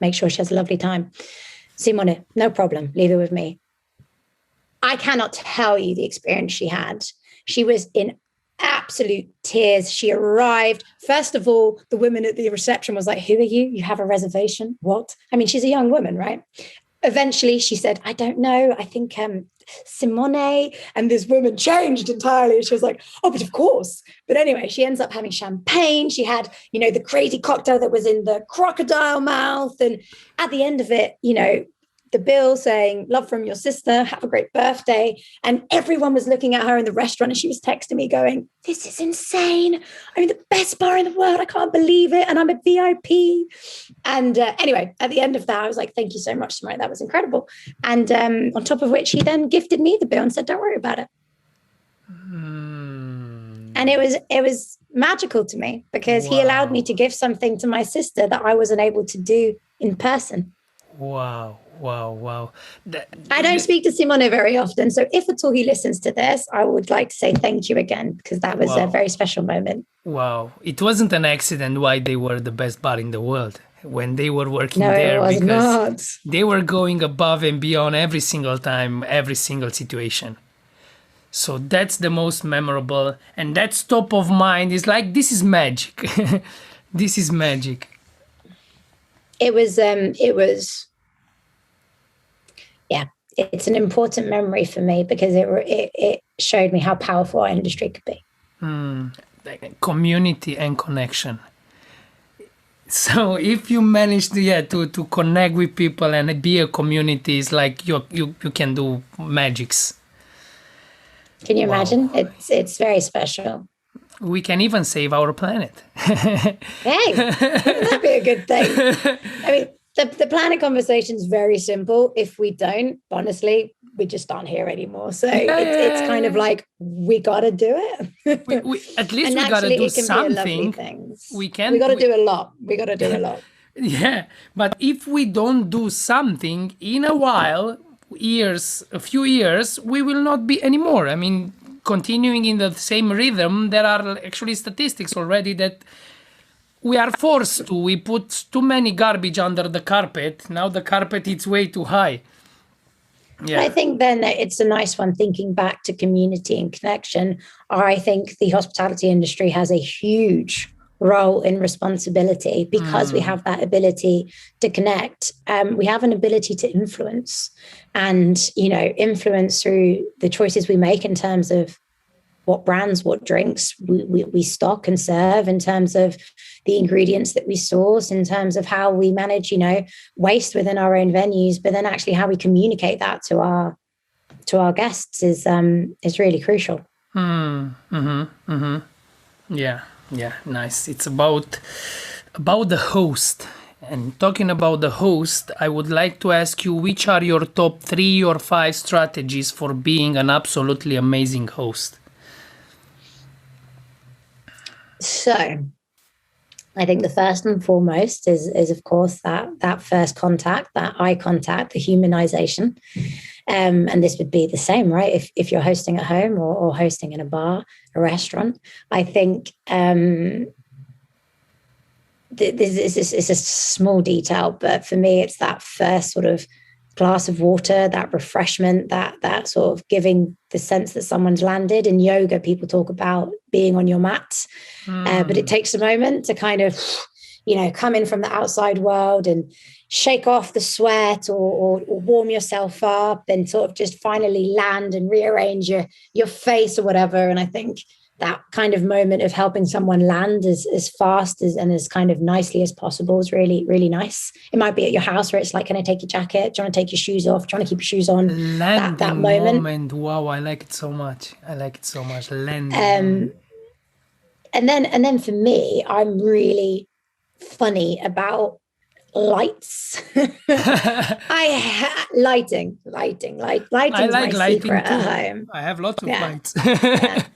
make sure she has a lovely time? Simone, no problem. Leave it with me. I cannot tell you the experience she had. She was in absolute tears. She arrived. First of all, the woman at the reception was like, who are you? You have a reservation? What? She's a young woman, right? Eventually, she said, I don't know. I think Simone. And this woman changed entirely. She was like, oh, but of course. But anyway, she ends up having champagne. She had, the crazy cocktail that was in the crocodile mouth. And at the end of it, the bill saying, love from your sister, have a great birthday. And everyone was looking at her in the restaurant and she was texting me going, this is insane. The best bar in the world. I can't believe it. And I'm a VIP. And anyway, at the end of that, I was like, thank you so much, Simone. That was incredible. And on top of which he then gifted me the bill and said, don't worry about it. And it was magical to me because he allowed me to give something to my sister that I wasn't able to do in person. Wow. I don't speak to Simone very often. So if at all he listens to this, I would like to say thank you again, because that was a very special moment. Wow. It wasn't an accident why they were the best bar in the world when they were working there. No, it was not. They were going above and beyond every single time, every single situation. So that's the most memorable. And that's top of mind. It's like, this is magic. This is magic. It's an important memory for me because it showed me how powerful our industry could be. Community and connection. So if you manage to connect with people and be a community, it's like you can do magics. Can you imagine? It's very special. We can even save our planet. Hey, wouldn't that be a good thing? the planning conversation is very simple. If we don't, honestly, we just aren't here anymore. So it's kind of like, we got to do it. we at least And we got to actually, do it can be a lovely something. thing. We We got to do a lot. We got to do a lot. Yeah, but if we don't do something in a while, a few years, we will not be anymore. I mean, continuing in the same rhythm, there are actually statistics already that we are forced to. We put too many garbage under the carpet. Now the carpet is way too high. Yeah. I think then it's a nice one, thinking back to community and connection. I think the hospitality industry has a huge role and responsibility because we have that ability to connect. We have an ability to influence and, influence through the choices we make in terms of what brands, what drinks we stock and serve, in terms of the ingredients that we source, in terms of how we manage, waste within our own venues, but then actually how we communicate that to our guests is really crucial. Yeah, nice. It's about the host. And talking about the host, I would like to ask you, which are your top 3 or 5 strategies for being an absolutely amazing host? So I think the first and foremost is of course that first contact, that eye contact, the humanization. And this would be the same, right? If you're hosting at home or hosting in a bar, a restaurant, I think this is a small detail, but for me, it's that first sort of glass of water, that refreshment, that sort of giving the sense that someone's landed. In yoga, people talk about being on your mat, but it takes a moment to kind of, come in from the outside world and shake off the sweat or warm yourself up and sort of just finally land and rearrange your face or whatever. And I think that kind of moment of helping someone land as fast and as kind of nicely as possible is really, really nice. It might be at your house where it's like, can I take your jacket? Do you want to take your shoes off? Do you want to keep your shoes on? That moment. Wow, I like it so much. Landing. And then for me, I'm really funny about lights. Lighting. Lighting is my secret too. at home. I have lots of lights. Yeah.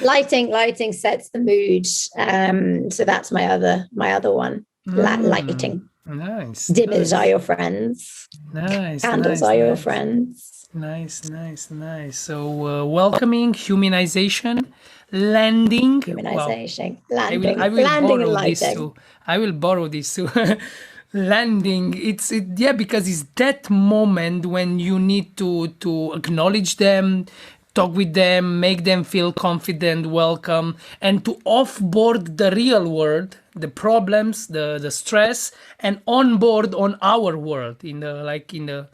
Lighting sets the mood. So that's my other one. Lighting. Nice. Dimmers are your friends. Nice. Candles are your friends. Nice. So welcoming, humanization, landing. Humanization. Wow. Landing. I will landing borrow and lighting. this too. I will borrow this too. Landing. Because it's that moment when you need to acknowledge them, talk with them, make them feel confident, welcome, and to offboard the real world, the problems, the stress, and onboard on our world in the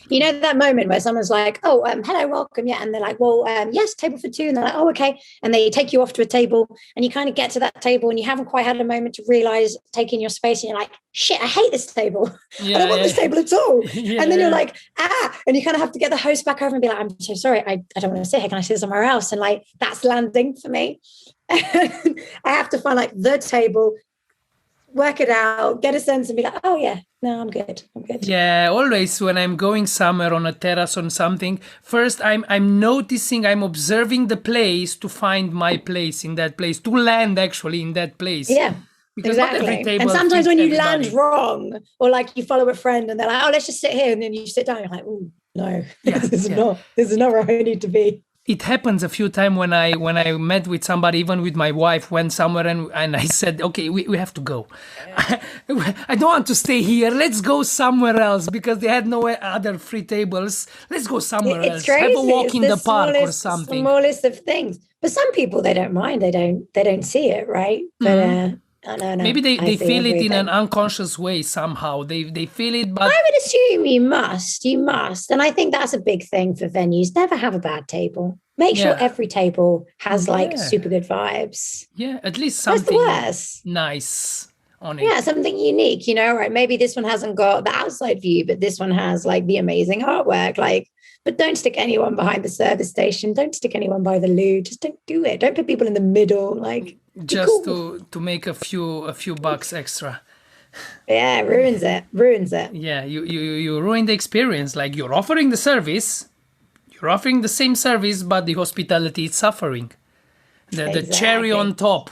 that moment where someone's like, oh, hello, welcome. Yeah. And they're like, well, yes, table for 2. And they're like, oh, okay. And they take you off to a table and you kind of get to that table and you haven't quite had a moment to realize taking your space. And you're like, shit, I hate this table. I don't want this table at all. And then you're like, and you kind of have to get the host back over and be like, I'm so sorry. I don't want to sit here. Can I sit somewhere else? And like, that's landing for me. I have to find like the table, work it out, get a sense and be like, oh yeah, no, I'm good. Yeah, always when I'm going somewhere on a terrace on something, first I'm noticing, I'm observing the place to find my place in that place, to land actually in that place. Yeah, because exactly. And sometimes when you land wrong, or like you follow a friend and they're like, oh, let's just sit here. And then you sit down, you're like, oh, no, this is not where I need to be. It happens a few times when I met with somebody, even with my wife, went somewhere and I said, okay, we have to go. I don't want to stay here. Let's go somewhere else because they had no other free tables. Let's go somewhere else. Crazy. Have a walk in the park or something. Smallest of things. But some people, they don't mind. They don't see it, right? But no. Maybe they feel it in an unconscious way somehow. They feel it, but I would assume you must. And I think that's a big thing for venues. Never have a bad table. Make sure every table has like super good vibes. Yeah, at least something nice on it. Yeah, something unique, right? Maybe this one hasn't got the outside view, but this one has like the amazing artwork. Like, but don't stick anyone behind the service station. Don't stick anyone by the loo. Just don't do it. Don't put people in the middle. Like, just to make a few bucks extra. Yeah, ruins it. Yeah, you ruin the experience. Like you're offering the service, you're offering the same service, but the hospitality is suffering. The cherry on Exactly. top,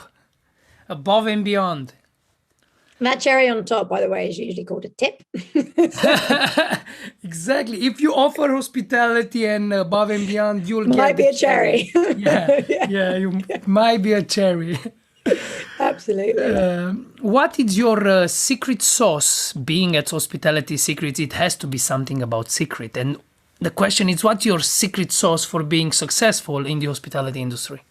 above and beyond. That cherry on top, by the way, is usually called a tip. Exactly. If you offer hospitality and above and beyond, you'll Might get the be a cherry. Yeah, yeah, you might be a cherry. Absolutely. What is your secret sauce? Being at Hospitality Secrets, it has to be something about secret. And the question is, what's your secret sauce for being successful in the hospitality industry?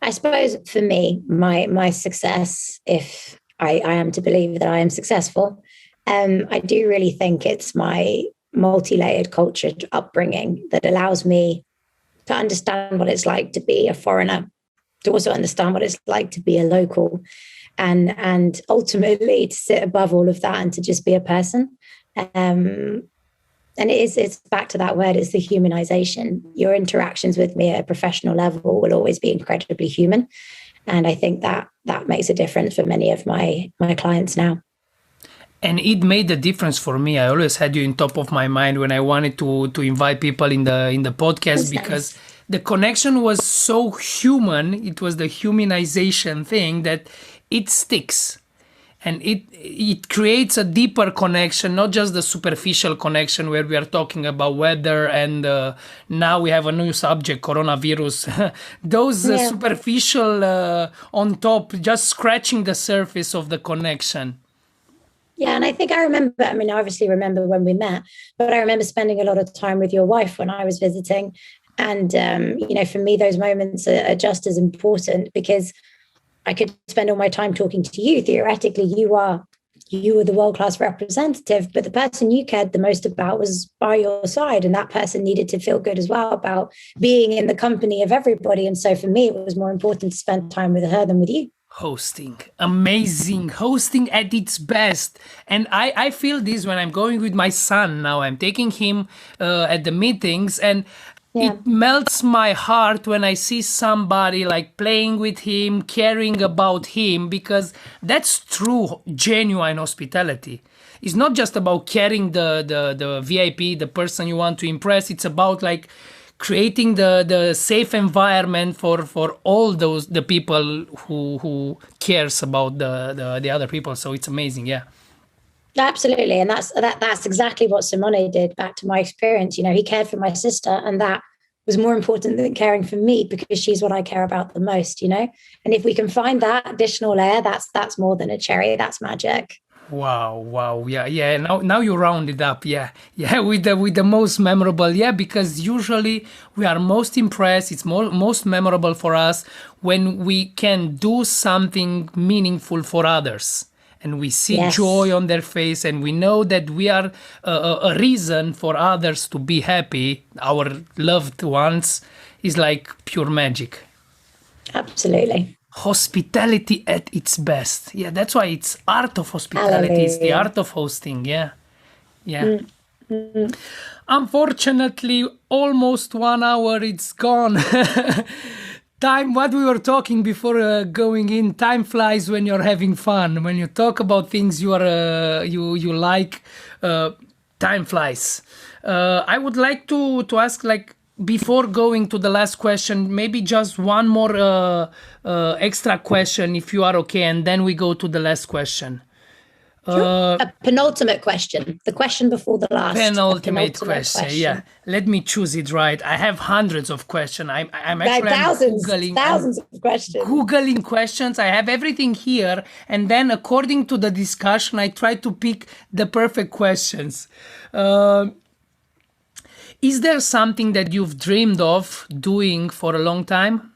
I suppose for me, my success, if I am to believe that I am successful, I do really think it's my multi-layered cultured upbringing that allows me to understand what it's like to be a foreigner, to also understand what it's like to be a local, and ultimately to sit above all of that and to just be a person. And it's back to that word, it's the humanization. Your interactions with me at a professional level will always be incredibly human. And I think that makes a difference for many of my clients now. And it made a difference for me. I always had you in top of my mind when I wanted to invite people in the podcast. That's because nice. The connection was so human. It was the humanization thing that it sticks. And it creates a deeper connection, not just the superficial connection where we are talking about weather and now we have a new subject, coronavirus. Those superficial on top, just scratching the surface of the connection. Yeah, and I think I obviously remember when we met, but I remember spending a lot of time with your wife when I was visiting. And, for me, those moments are just as important because I could spend all my time talking to you. Theoretically, you were the world-class representative, but the person you cared the most about was by your side. And that person needed to feel good as well about being in the company of everybody. And so for me, it was more important to spend time with her than with you. Hosting, amazing, hosting at its best. And I feel this when I'm going with my son now. I'm taking him at the meetings, and it melts my heart when I see somebody like playing with him, caring about him, because that's true, genuine hospitality. It's not just about caring the VIP, the person you want to impress. It's about like creating the safe environment for all the people who cares about the other people. So it's amazing, yeah. Absolutely, and that's exactly what Simone did. Back to my experience, he cared for my sister, and that was more important than caring for me because she's what I care about the most. And if we can find that additional layer, that's more than a cherry. That's magic. Wow, yeah. Now you round it up, yeah. With the most memorable, yeah, because usually we are most impressed. It's most memorable for us when we can do something meaningful for others, and we see joy on their face, and we know that we are a reason for others to be happy. Our loved ones is like pure magic. Absolutely. Hospitality at its best. Yeah, that's why it's art of hospitality. Hallelujah. It's the art of hosting. Yeah. Mm-hmm. Unfortunately, almost 1 hour, it's gone. Time, what we were talking before going in, time flies when you're having fun. When you talk about things you like, time flies. I would like to ask, like, before going to the last question, maybe just one more extra question, if you are okay, and then we go to the last question. Sure. A penultimate question, the question before the last. Penultimate question, yeah. Let me choose it right. I have hundreds of questions. I'm actually thousands of questions. Googling questions. I have everything here, and then according to the discussion, I try to pick the perfect questions. Is there something that you've dreamed of doing for a long time?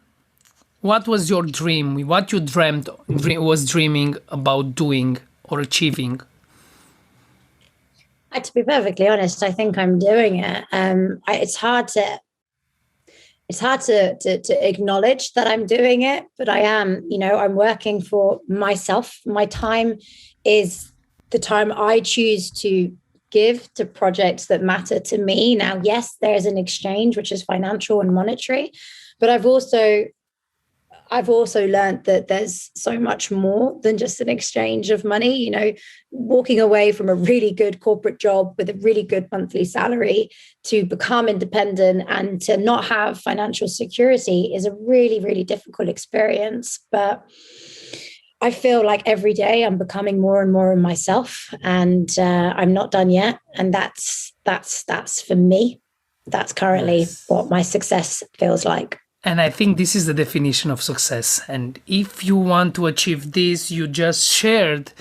What was your dream? What you was dreaming about doing or achieving? To be perfectly honest, I think I'm doing it. It's hard to acknowledge that I'm doing it, but I am. I'm working for myself. My time is the time I choose to give to projects that matter to me. Now, yes, there's an exchange, which is financial and monetary, but I've also learned that there's so much more than just an exchange of money. You know, walking away from a really good corporate job with a really good monthly salary to become independent and to not have financial security is a really, really difficult experience. But I feel like every day I'm becoming more and more of myself, and I'm not done yet. And that's for me. That's currently what my success feels like. And I think this is the definition of success. And if you want to achieve this, you just shared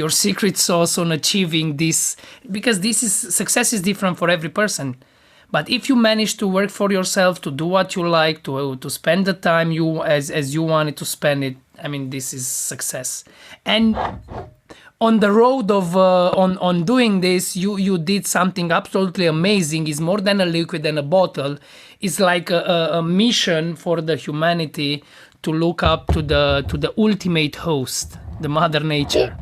your secret sauce on achieving this, because success is different for every person. But if you manage to work for yourself, to do what you like, to spend the time you as you wanted to spend it, I mean, this is success. And on the road of on doing this, you did something absolutely amazing. It's more than a liquid and a bottle. It's like a mission for the humanity to look up to the ultimate host, the Mother Nature.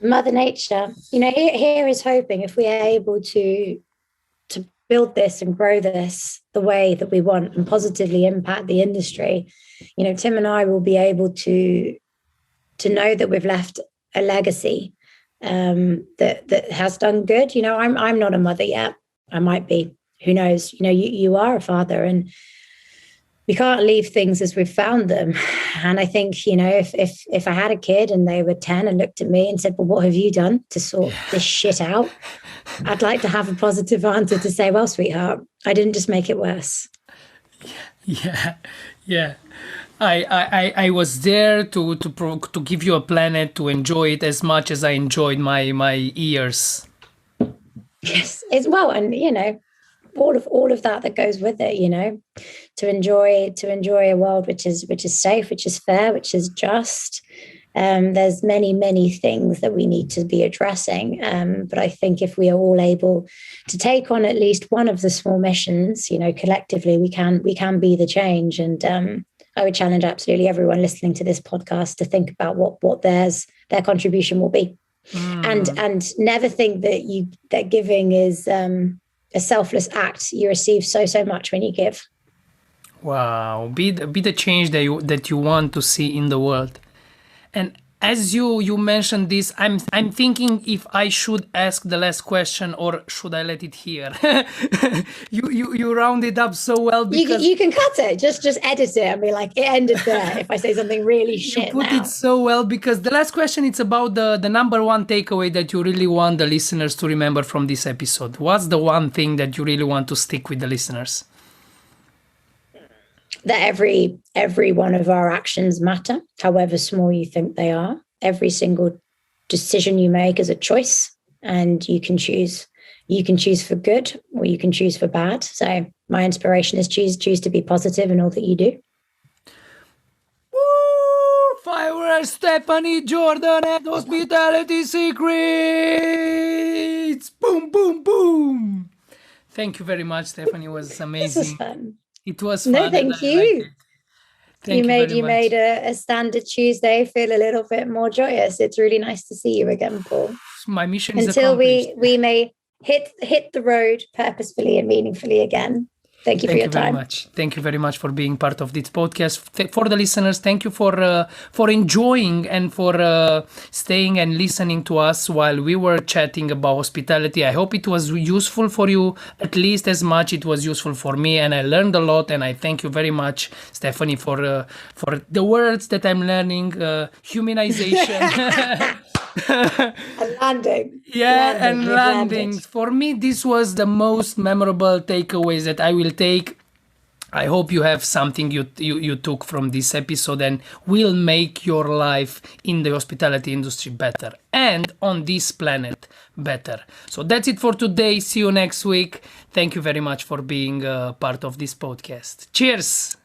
Mother Nature. You know, here is hoping if we are able to build this and grow this the way that we want and positively impact the industry, you know, Tim and I will be able to know that we've left a legacy that has done good. You know, I'm not a mother yet. I might be. Who knows? You know, you are a father, and we can't leave things as we've found them. And I think, you know, if I had a kid and they were 10 and looked at me and said, "Well, what have you done to sort this shit out?" I'd like to have a positive answer to say, "Well, sweetheart, I didn't just make it worse." Yeah. I was there to give you a planet to enjoy it as much as I enjoyed my years. Yes, it's well, and you know, all of that goes with it. You know, to enjoy a world which is safe, which is fair, which is just. There's many things that we need to be addressing. But I think if we are all able to take on at least one of the small missions, you know, collectively, we can be the change. And I would challenge absolutely everyone listening to this podcast to think about what their contribution will be. And never think that giving is a selfless act. You receive so much when you give. Wow. Be the change that you want to see in the world. And as you mentioned this, I'm thinking if I should ask the last question or should I let it here? you round it up so well because you can cut it. Just edit it and be like, it ended there. If I say something really shit, you put it so well, because the last question, it's about the number one takeaway that you really want the listeners to remember from this episode. What's the one thing that you really want to stick with the listeners? That every one of our actions matter, however small you think they are. Every single decision you make is a choice, and you can choose for good or you can choose for bad. So my inspiration is choose to be positive in all that you do. Woo! Fireworks, Stephanie Jordan at Hospitality Secrets. Boom, boom, boom. Thank you very much, Stephanie. It was amazing. This was fun. It was fun. No, thank you. You made a standard Tuesday feel a little bit more joyous. It's really nice to see you again, Paul. My mission is until accomplished. we may hit the road purposefully and meaningfully again. Thank you for your time. Thank you very much for being part of this podcast. For the listeners, thank you for enjoying and for staying and listening to us while we were chatting about hospitality. I hope it was useful for you, at least as much it was useful for me, and I learned a lot. And I thank you very much, Stephanie, for the words that I'm learning. Humanization. And landing. Landing. For me, this was the most memorable takeaways that I will take. I hope you have something you took from this episode and will make your life in the hospitality industry better and on this planet better. So that's it for today. See you next week. Thank you very much for being part of this podcast. Cheers.